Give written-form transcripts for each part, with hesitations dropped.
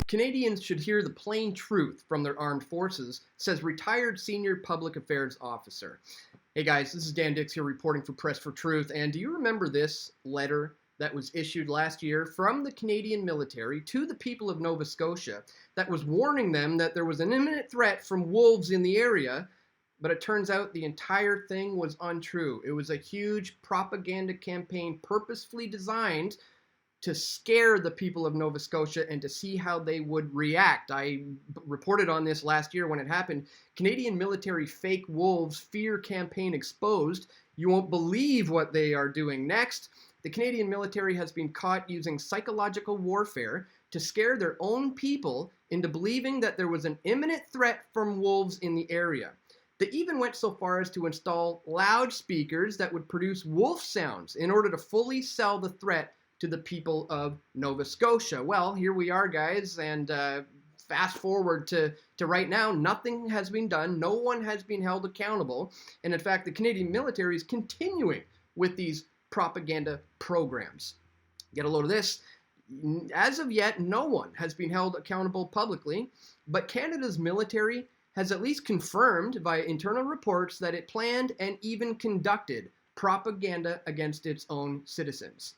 Canadians should hear the plain truth from their armed forces, says retired senior public affairs officer. Hey guys, this is Dan Dix here reporting for Press for Truth. And do you remember this letter that was issued last year from the Canadian military to the people of Nova Scotia that was warning them that there was an imminent threat from wolves in the area? But it turns out the entire thing was untrue. It was a huge propaganda campaign purposefully designed to scare the people of Nova Scotia and to see how they would react. I reported on this last year when it happened. Canadian military fake wolves fear campaign exposed. You won't believe what they are doing next. The Canadian military has been caught using psychological warfare to scare their own people into believing that there was an imminent threat from wolves in the area. They even went so far as to install loudspeakers that would produce wolf sounds in order to fully sell the threat to the people of Nova Scotia. Well, here we are, guys, and fast forward to right now, nothing has been done. No one has been held accountable. And in fact, the Canadian military is continuing with these propaganda programs. Get a load of this. As of yet, no one has been held accountable publicly, but Canada's military has at least confirmed via internal reports that it planned and even conducted propaganda against its own citizens.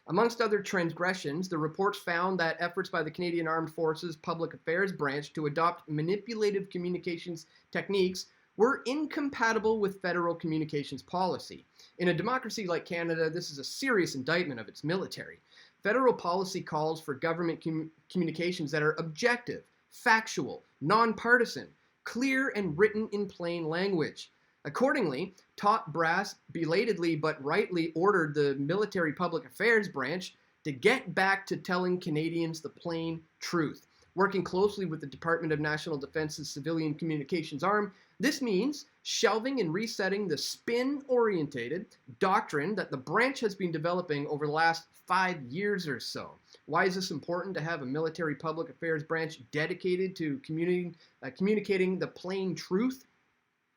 Amongst other transgressions, the reports found that efforts by the Canadian Armed Forces Public Affairs Branch to adopt manipulative communications techniques were incompatible with federal communications policy. In a democracy like Canada, this is a serious indictment of its military. Federal policy calls for government communications that are objective, factual, nonpartisan, clear, and written in plain language. Accordingly, top brass belatedly but rightly ordered the Military Public Affairs Branch to get back to telling Canadians the plain truth. Working closely with the Department of National Defense's Civilian Communications Arm, this means shelving and resetting the spin-orientated doctrine that the branch has been developing over the last 5 years or so. Why is this important to have a military public affairs branch dedicated to communicating the plain truth?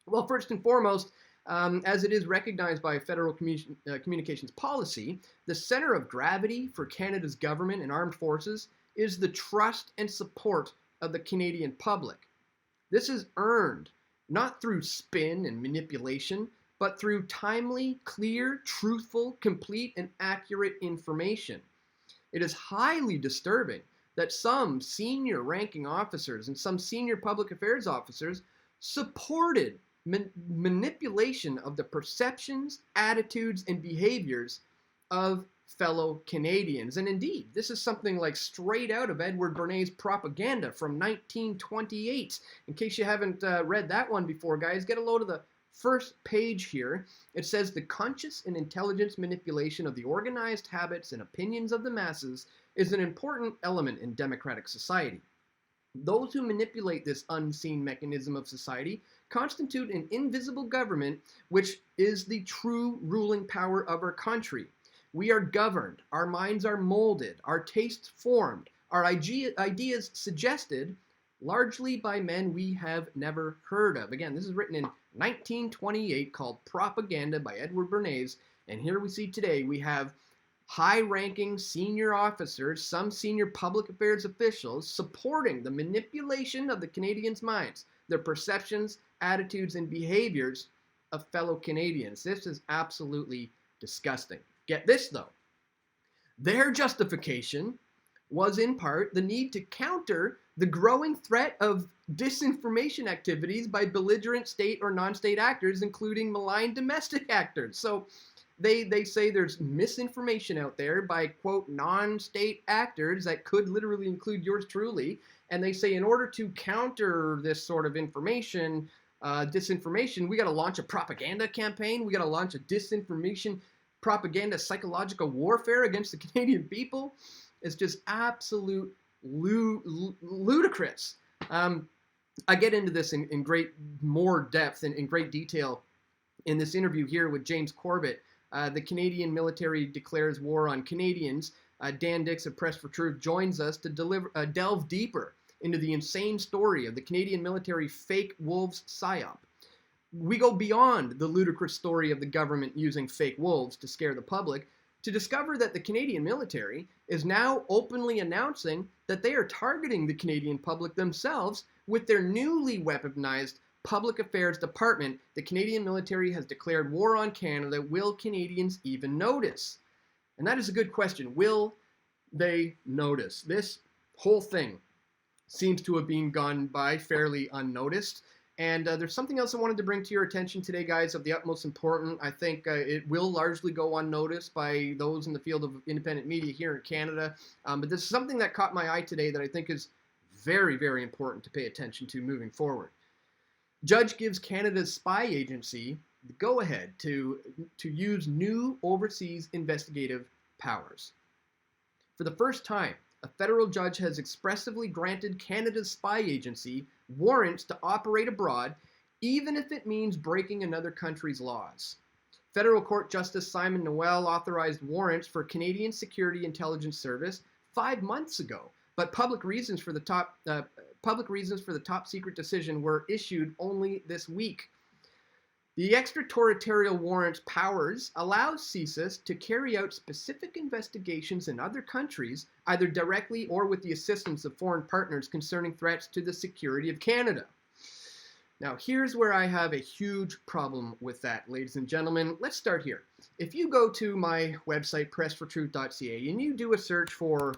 Well, first and foremost, as it is recognized by federal communications policy, the center of gravity for Canada's government and armed forces is the trust and support of the Canadian public. This is earned not through spin and manipulation, but through timely, clear, truthful, complete, and accurate information. It is highly disturbing that some senior ranking officers and some senior public affairs officers supported manipulation of the perceptions, attitudes, and behaviors of fellow Canadians. And indeed, this is something like straight out of Edward Bernays' propaganda from 1928. In case you haven't read that one before, guys, get a load of the first page here. It says, the conscious and intelligent manipulation of the organized habits and opinions of the masses is an important element in democratic society. Those who manipulate this unseen mechanism of society constitute an invisible government, which is the true ruling power of our country. We are governed, our minds are molded, our tastes formed, our ideas suggested, largely by men we have never heard of. Again, this is written in 1928, called Propaganda by Edward Bernays, and here we see today we have high-ranking senior officers, some senior public affairs officials, supporting the manipulation of the Canadians' minds, their perceptions, attitudes, and behaviors of fellow Canadians. This is absolutely disgusting. Get this, though. Their justification was in part the need to counter the growing threat of disinformation activities by belligerent state or non-state actors, including malign domestic actors. So they say there's misinformation out there by, quote, non-state actors that could literally include yours truly. And they say in order to counter this sort of information, disinformation, we got to launch a propaganda campaign. We got to launch a disinformation propaganda psychological warfare against the Canadian people. It's just absolute ludicrous. I get into this in more depth and in great detail in this interview here with James Corbett. The Canadian military declares war on Canadians. Dan Dix of Press for Truth joins us to delve deeper into the insane story of the Canadian military fake wolves psyop. We go beyond the ludicrous story of the government using fake wolves to scare the public to discover that the Canadian military is now openly announcing that they are targeting the Canadian public themselves with their newly weaponized Public Affairs Department. The Canadian military has declared war on Canada. Will Canadians even notice? And that is a good question. Will they notice? This whole thing seems to have been gone by fairly unnoticed. And there's something else I wanted to bring to your attention today, guys, of the utmost importance. I think it will largely go unnoticed by those in the field of independent media here in Canada. But this is something that caught my eye today that I think is very, very important to pay attention to moving forward. Judge gives Canada's spy agency the go-ahead to use new overseas investigative powers. For the first time, a federal judge has expressly granted Canada's spy agency warrants to operate abroad, even if it means breaking another country's laws. Federal Court Justice Simon Noel authorized warrants for Canadian Security Intelligence Service 5 months ago, but public reasons for the top secret decision were issued only this week. The extraterritorial warrants powers allows CSIS to carry out specific investigations in other countries, either directly or with the assistance of foreign partners concerning threats to the security of Canada. Now, here's where I have a huge problem with that, ladies and gentlemen. Let's start here. If you go to my website, pressfortruth.ca, and you do a search for,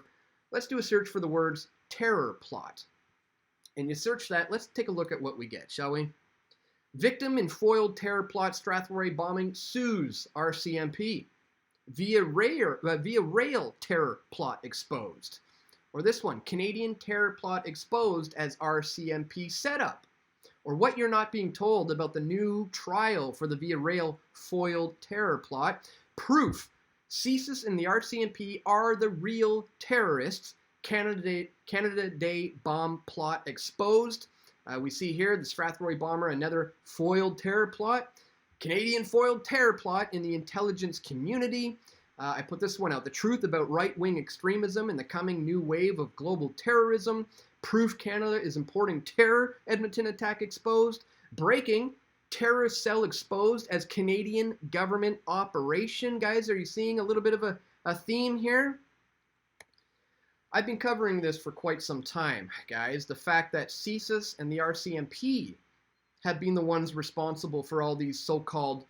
let's do a search for the words terror plot. And you search that, let's take a look at what we get, shall we? Victim in foiled terror plot Strathroy bombing sues RCMP. Via rail terror plot exposed. Or this one, Canadian terror plot exposed as RCMP setup. Or what you're not being told about the new trial for the Via Rail foiled terror plot. Proof. CSIS and the RCMP are the real terrorists. Canada Day bomb plot exposed. We see here the Strathroy bomber, another foiled terror plot. Canadian foiled terror plot in the intelligence community. I put this one out. The truth about right-wing extremism and the coming new wave of global terrorism. Proof Canada is importing terror. Edmonton attack exposed. Breaking. Terrorist cell exposed as Canadian government operation. Guys, are you seeing a little bit of a theme here? I've been covering this for quite some time, guys. The fact that CSIS and the RCMP have been the ones responsible for all these so-called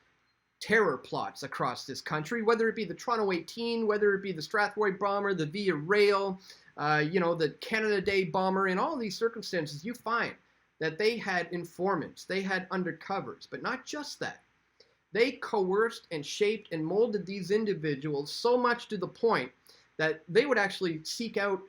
terror plots across this country, whether it be the Toronto 18, whether it be the Strathroy bomber, the Via Rail, the Canada Day bomber. In all these circumstances, you find that they had informants, they had undercovers, but not just that. They coerced and shaped and molded these individuals so much to the point that they would actually seek out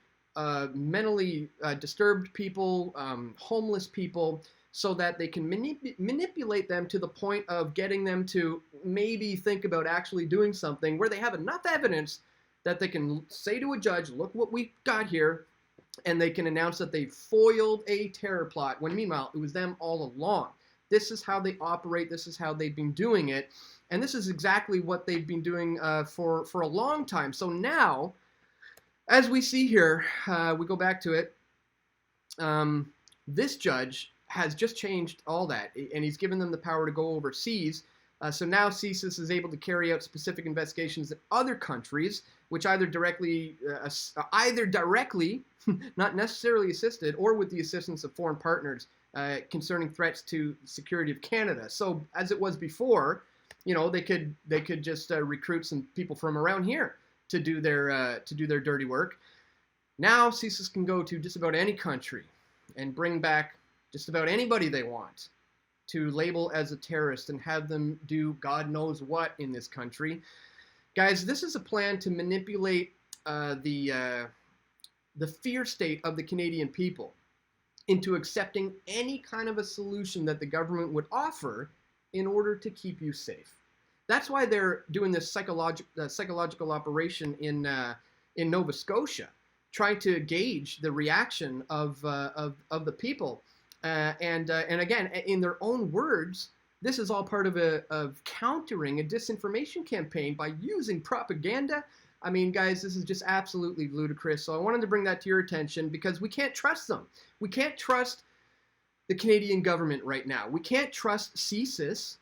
mentally disturbed people, homeless people, so that they can manipulate them to the point of getting them to maybe think about actually doing something where they have enough evidence that they can say to a judge, look what we got here, and they can announce that they foiled a terror plot, when meanwhile it was them all along. This is how they operate, this is how they've been doing it, and this is exactly what they've been doing for a long time. So now, as we see here, we go back to it, this judge has just changed all that, and he's given them the power to go overseas. So now CSIS is able to carry out specific investigations in other countries, which either directly, not necessarily assisted, or with the assistance of foreign partners concerning threats to the security of Canada. So as it was before, they could just recruit some people from around here to do their dirty work. Now CSIS can go to just about any country and bring back just about anybody they want to label as a terrorist and have them do God knows what in this country. Guys, this is a plan to manipulate the fear state of the Canadian people into accepting any kind of a solution that the government would offer in order to keep you safe. That's why they're doing this psychological operation in Nova Scotia, trying to gauge the reaction of the people. And again, in their own words, this is all part of countering a disinformation campaign by using propaganda. I mean, guys, this is just absolutely ludicrous. So I wanted to bring that to your attention because we can't trust them. We can't trust the Canadian government right now. We can't trust CSIS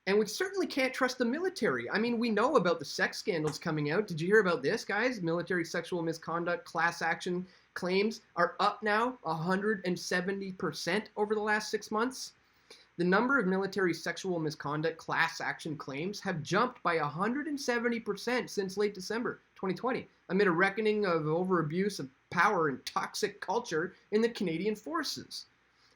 And we certainly can't trust the military. I mean, we know about the sex scandals coming out. Did you hear about this, guys? Military sexual misconduct class action claims are up now 170% over the last 6 months. The number of military sexual misconduct class action claims have jumped by 170% since late December 2020, amid a reckoning of over-abuse of power and toxic culture in the Canadian forces.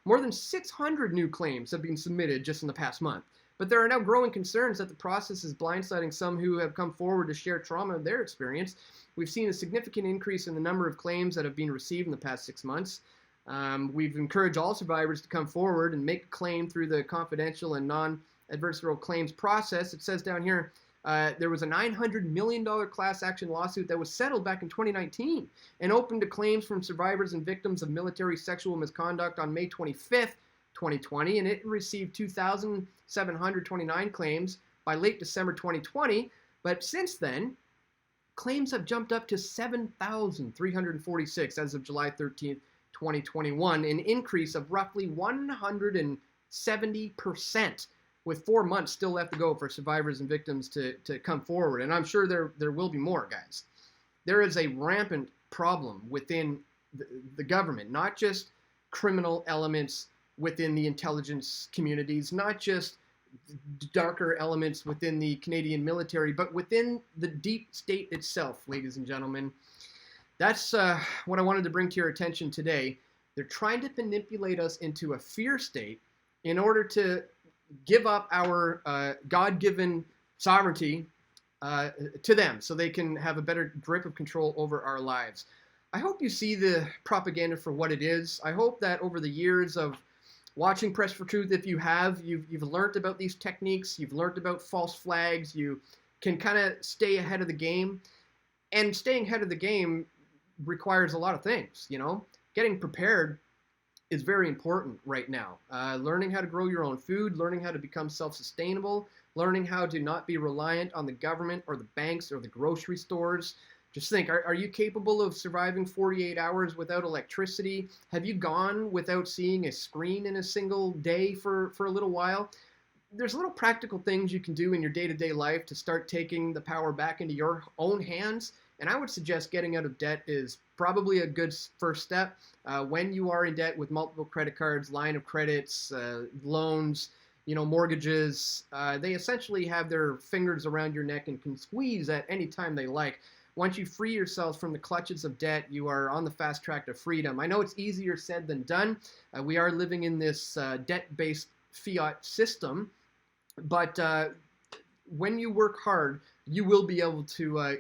More than 600 new claims have been submitted just in the past month. But there are now growing concerns that the process is blindsiding some who have come forward to share trauma of their experience. We've seen a significant increase in the number of claims that have been received in the past 6 months. We've encouraged all survivors to come forward and make a claim through the confidential and non-adversarial claims process. It says down here, there was a $900 million class action lawsuit that was settled back in 2019 and opened to claims from survivors and victims of military sexual misconduct on May 25th, 2020, and it received 2,729 claims by late December 2020. But since then, claims have jumped up to 7,346 as of July 13th, 2021, an increase of roughly 170%, with 4 months still left to go for survivors and victims to come forward. And I'm sure there will be more, guys. There is a rampant problem within the government, not just criminal elements within the intelligence communities, not just darker elements within the Canadian military, but within the deep state itself, ladies and gentlemen. That's what I wanted to bring to your attention today. They're trying to manipulate us into a fear state in order to give up our God-given sovereignty to them so they can have a better grip of control over our lives. I hope you see the propaganda for what it is. I hope that over the years of watching Press for Truth, if you have, you've learned about these techniques, you've learned about false flags, you can kind of stay ahead of the game. And staying ahead of the game requires a lot of things, you know. Getting prepared is very important right now. Learning how to grow your own food, learning how to become self-sustainable, learning how to not be reliant on the government or the banks or the grocery stores. Just think, are you capable of surviving 48 hours without electricity? Have you gone without seeing a screen in a single day for a little while? There's little practical things you can do in your day-to-day life to start taking the power back into your own hands. And I would suggest getting out of debt is probably a good first step. When you are in debt with multiple credit cards, line of credits, loans, mortgages, they essentially have their fingers around your neck and can squeeze at any time they like. Once you free yourselves from the clutches of debt, you are on the fast track to freedom. I know it's easier said than done. We are living in this debt-based fiat system, but when you work hard, you will be able to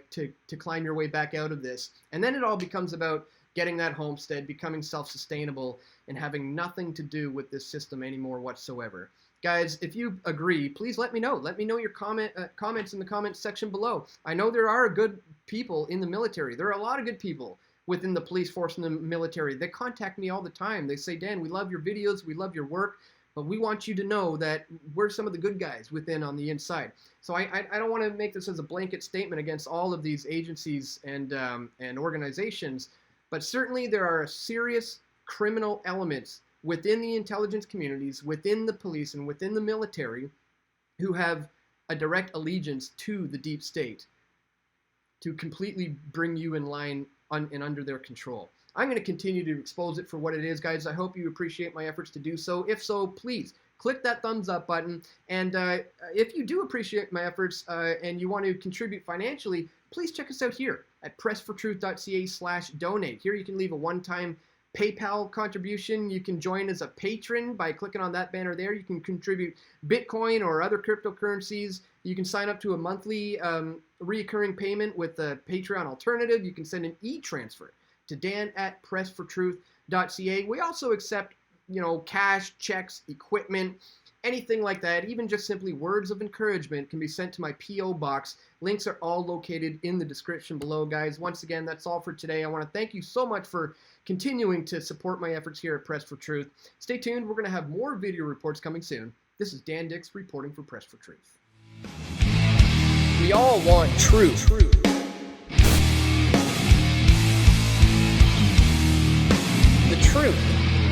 climb your way back out of this. And then it all becomes about getting that homestead, becoming self-sustainable, and having nothing to do with this system anymore whatsoever. Guys, if you agree, please let me know. Let me know your comments in the comments section below. I know there are good people in the military. There are a lot of good people within the police force and the military. They contact me all the time. They say, Dan, we love your videos, we love your work, but we want you to know that we're some of the good guys within on the inside. So I don't want to make this as a blanket statement against all of these agencies and organizations, but certainly there are serious criminal elements within the intelligence communities, within the police, and within the military who have a direct allegiance to the deep state to completely bring you in line and under their control. I'm going to continue to expose it for what it is, guys. I hope you appreciate my efforts to do so. If so, please click that thumbs up button. And if you do appreciate my efforts and you want to contribute financially, please check us out here at pressfortruth.ca/donate. Here you can leave a one-time PayPal contribution. You can join as a patron by clicking on that banner there. You can contribute Bitcoin or other cryptocurrencies. You can sign up to a monthly reoccurring payment with a Patreon alternative. You can send an e-transfer to dan@pressfortruth.ca. We also accept, cash, checks, equipment, anything like that. Even just simply words of encouragement can be sent to my P.O. box. Links are all located in the description below, guys. Once again, that's all for today. I want to thank you so much for continuing to support my efforts here at Press for Truth. Stay tuned. We're going to have more video reports coming soon. This is Dan Dix reporting for Press for Truth. We all want truth. The truth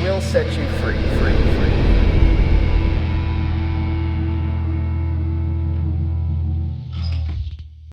will set you free.